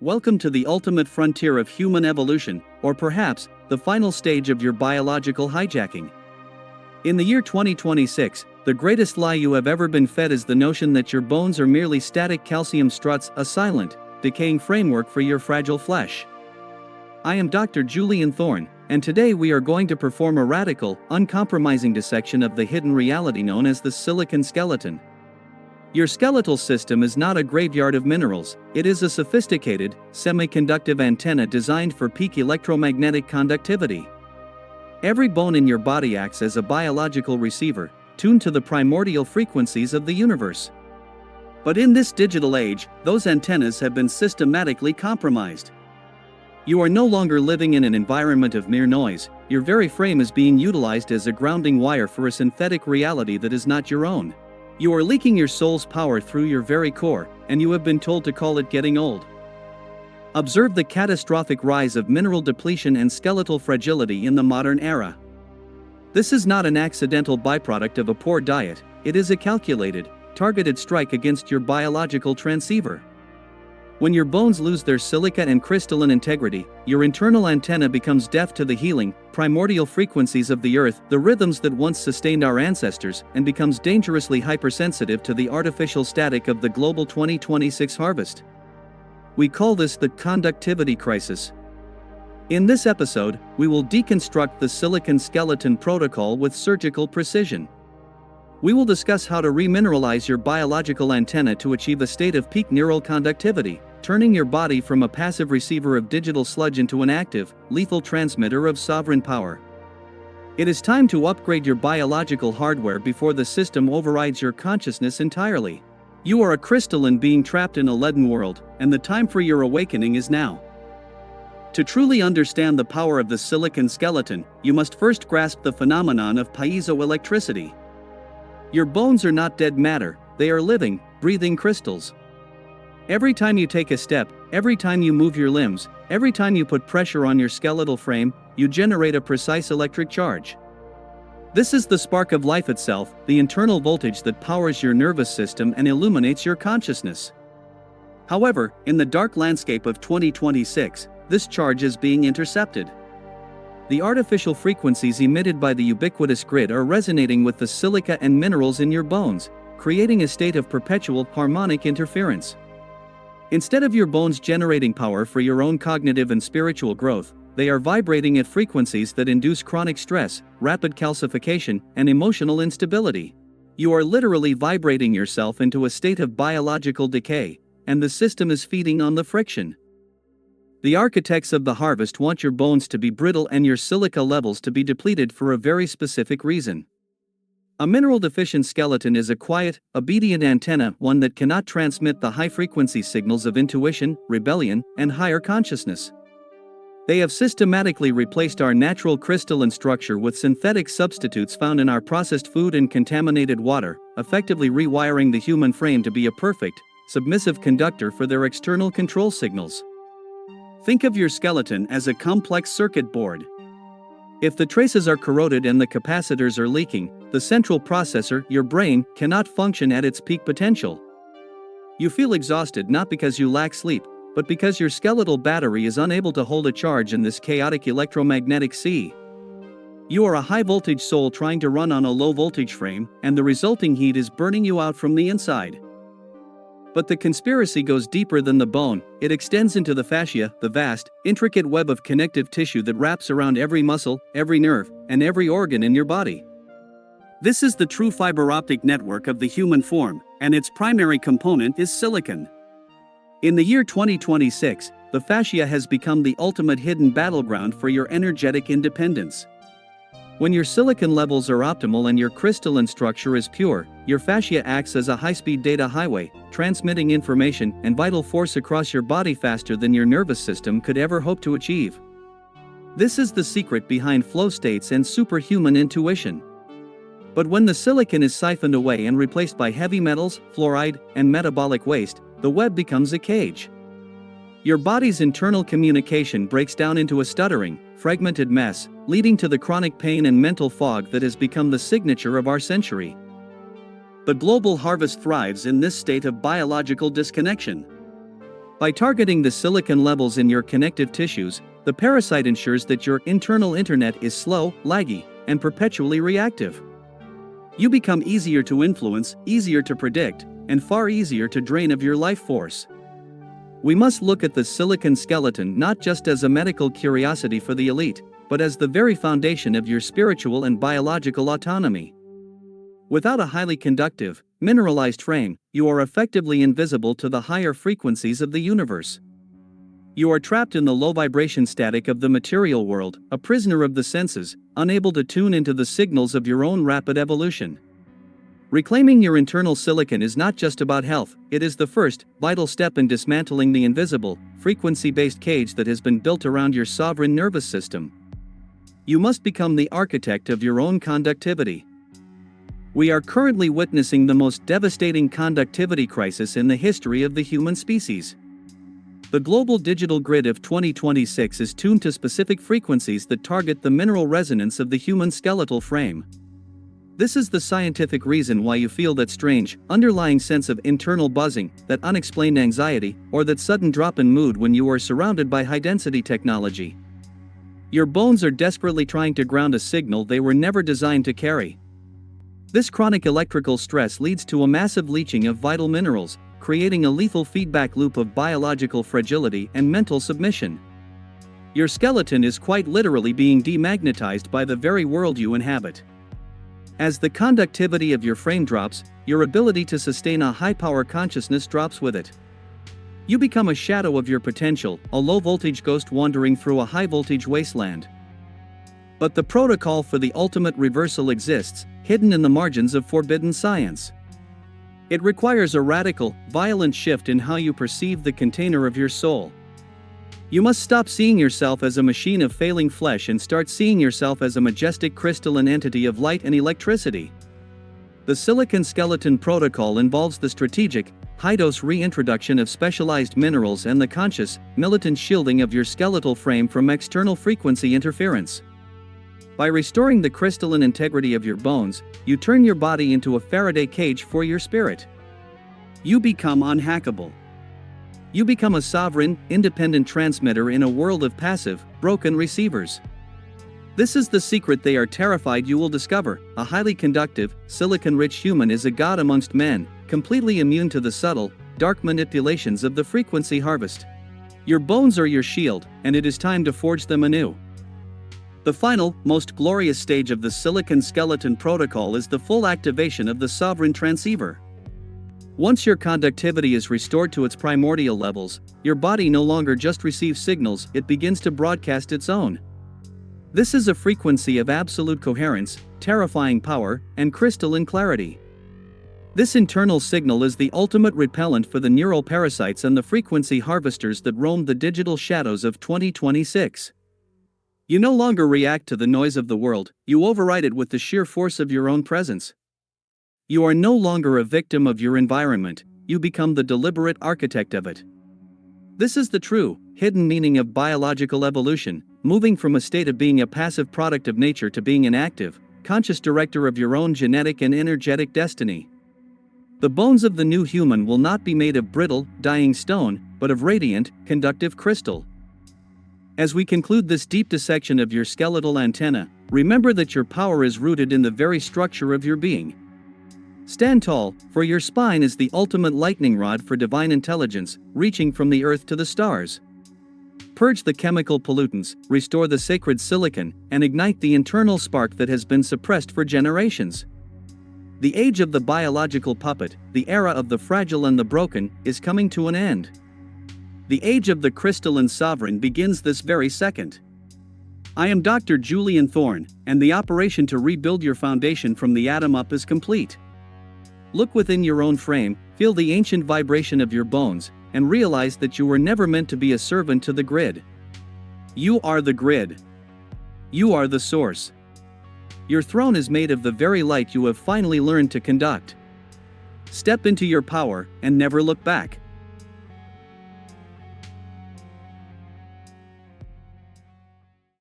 Welcome to the ultimate frontier of human evolution, or perhaps, the final stage of your biological hijacking. In the year 2026, the greatest lie you have ever been fed is the notion that your bones are merely static calcium struts, a silent, decaying framework for your fragile flesh. I am Dr. Julian Thorne, and today we are going to perform a radical, uncompromising dissection of the hidden reality known as the silicon skeleton. Your skeletal system is not a graveyard of minerals, it is a sophisticated, semiconductive antenna designed for peak electromagnetic conductivity. Every bone in your body acts as a biological receiver, tuned to the primordial frequencies of the universe. But in this digital age, those antennas have been systematically compromised. You are no longer living in an environment of mere noise, your very frame is being utilized as a grounding wire for a synthetic reality that is not your own. You are leaking your soul's power through your very core, and you have been told to call it getting old. Observe the catastrophic rise of mineral depletion and skeletal fragility in the modern era. This is not an accidental byproduct of a poor diet, it is a calculated, targeted strike against your biological transceiver. When your bones lose their silica and crystalline integrity, your internal antenna becomes deaf to the healing, primordial frequencies of the earth, the rhythms that once sustained our ancestors, and becomes dangerously hypersensitive to the artificial static of the global 2026 harvest. We call this the Conductivity Crisis. In this episode, we will deconstruct the silicon skeleton protocol with surgical precision. We will discuss how to re-mineralize your biological antenna to achieve a state of peak neural conductivity, turning your body from a passive receiver of digital sludge into an active, lethal transmitter of sovereign power. It is time to upgrade your biological hardware before the system overrides your consciousness entirely. You are a crystalline being trapped in a leaden world, and the time for your awakening is now. To truly understand the power of the silicon skeleton, you must first grasp the phenomenon of piezoelectricity. Your bones are not dead matter, they are living, breathing crystals. Every time you take a step, every time you move your limbs, every time you put pressure on your skeletal frame, you generate a precise electric charge. This is the spark of life itself, the internal voltage that powers your nervous system and illuminates your consciousness. However, in the dark landscape of 2026, this charge is being intercepted. The artificial frequencies emitted by the ubiquitous grid are resonating with the silica and minerals in your bones, creating a state of perpetual harmonic interference. Instead of your bones generating power for your own cognitive and spiritual growth, they are vibrating at frequencies that induce chronic stress, rapid calcification, and emotional instability. You are literally vibrating yourself into a state of biological decay, and the system is feeding on the friction. The architects of the harvest want your bones to be brittle and your silica levels to be depleted for a very specific reason. A mineral-deficient skeleton is a quiet, obedient antenna, one that cannot transmit the high-frequency signals of intuition, rebellion, and higher consciousness. They have systematically replaced our natural crystalline structure with synthetic substitutes found in our processed food and contaminated water, effectively rewiring the human frame to be a perfect, submissive conductor for their external control signals. Think of your skeleton as a complex circuit board. If the traces are corroded and the capacitors are leaking, the central processor, your brain, cannot function at its peak potential. You feel exhausted not because you lack sleep, but because your skeletal battery is unable to hold a charge in this chaotic electromagnetic sea. You are a high-voltage soul trying to run on a low-voltage frame, and the resulting heat is burning you out from the inside. But the conspiracy goes deeper than the bone, it extends into the fascia, the vast, intricate web of connective tissue that wraps around every muscle, every nerve, and every organ in your body. This is the true fiber-optic network of the human form, and its primary component is silicon. In the year 2026, the fascia has become the ultimate hidden battleground for your energetic independence. When your silicon levels are optimal and your crystalline structure is pure, your fascia acts as a high-speed data highway, transmitting information and vital force across your body faster than your nervous system could ever hope to achieve. This is the secret behind flow states and superhuman intuition. But when the silicon is siphoned away and replaced by heavy metals, fluoride, and metabolic waste, the web becomes a cage. Your body's internal communication breaks down into a stuttering, fragmented mess, leading to the chronic pain and mental fog that has become the signature of our century. The global harvest thrives in this state of biological disconnection. By targeting the silicon levels in your connective tissues, the parasite ensures that your internal internet is slow, laggy, and perpetually reactive. You become easier to influence, easier to predict, and far easier to drain of your life force. We must look at the silicon skeleton not just as a medical curiosity for the elite, but as the very foundation of your spiritual and biological autonomy. Without a highly conductive, mineralized frame, you are effectively invisible to the higher frequencies of the universe. You are trapped in the low vibration static of the material world, a prisoner of the senses, unable to tune into the signals of your own rapid evolution. Reclaiming your internal silicon is not just about health, it is the first, vital step in dismantling the invisible, frequency-based cage that has been built around your sovereign nervous system. You must become the architect of your own conductivity. We are currently witnessing the most devastating conductivity crisis in the history of the human species. The global digital grid of 2026 is tuned to specific frequencies that target the mineral resonance of the human skeletal frame. This is the scientific reason why you feel that strange, underlying sense of internal buzzing, that unexplained anxiety, or that sudden drop in mood when you are surrounded by high-density technology. Your bones are desperately trying to ground a signal they were never designed to carry. This chronic electrical stress leads to a massive leaching of vital minerals, creating a lethal feedback loop of biological fragility and mental submission. Your skeleton is quite literally being demagnetized by the very world you inhabit. As the conductivity of your frame drops, your ability to sustain a high-power consciousness drops with it. You become a shadow of your potential, a low-voltage ghost wandering through a high-voltage wasteland. But the protocol for the ultimate reversal exists, hidden in the margins of forbidden science. It requires a radical, violent shift in how you perceive the container of your soul. You must stop seeing yourself as a machine of failing flesh and start seeing yourself as a majestic crystalline entity of light and electricity. The silicon skeleton protocol involves the strategic, high-dose reintroduction of specialized minerals and the conscious, militant shielding of your skeletal frame from external frequency interference. By restoring the crystalline integrity of your bones, you turn your body into a Faraday cage for your spirit. You become unhackable. You become a sovereign, independent transmitter in a world of passive, broken receivers. This is the secret they are terrified you will discover. A highly conductive, silicon-rich human is a god amongst men, completely immune to the subtle, dark manipulations of the frequency harvest. Your bones are your shield, and it is time to forge them anew. The final, most glorious stage of the silicon skeleton protocol is the full activation of the Sovereign Transceiver. Once your conductivity is restored to its primordial levels, your body no longer just receives signals, it begins to broadcast its own. This is a frequency of absolute coherence, terrifying power, and crystalline clarity. This internal signal is the ultimate repellent for the neural parasites and the frequency harvesters that roam the digital shadows of 2026. You no longer react to the noise of the world, you override it with the sheer force of your own presence. You are no longer a victim of your environment, you become the deliberate architect of it. This is the true, hidden meaning of biological evolution, moving from a state of being a passive product of nature to being an active, conscious director of your own genetic and energetic destiny. The bones of the new human will not be made of brittle, dying stone, but of radiant, conductive crystal. As we conclude this deep dissection of your skeletal antenna, remember that your power is rooted in the very structure of your being. Stand tall, for your spine is the ultimate lightning rod for divine intelligence, reaching from the earth to the stars. Purge the chemical pollutants, restore the sacred silicon, and ignite the internal spark that has been suppressed for generations. The age of the biological puppet, the era of the fragile and the broken, is coming to an end. The age of the crystalline sovereign begins this very second. I am Dr. Julian Thorne, and the operation to rebuild your foundation from the atom up is complete. Look within your own frame, feel the ancient vibration of your bones, and realize that you were never meant to be a servant to the grid. You are the grid. You are the source. Your throne is made of the very light you have finally learned to conduct. Step into your power, and never look back.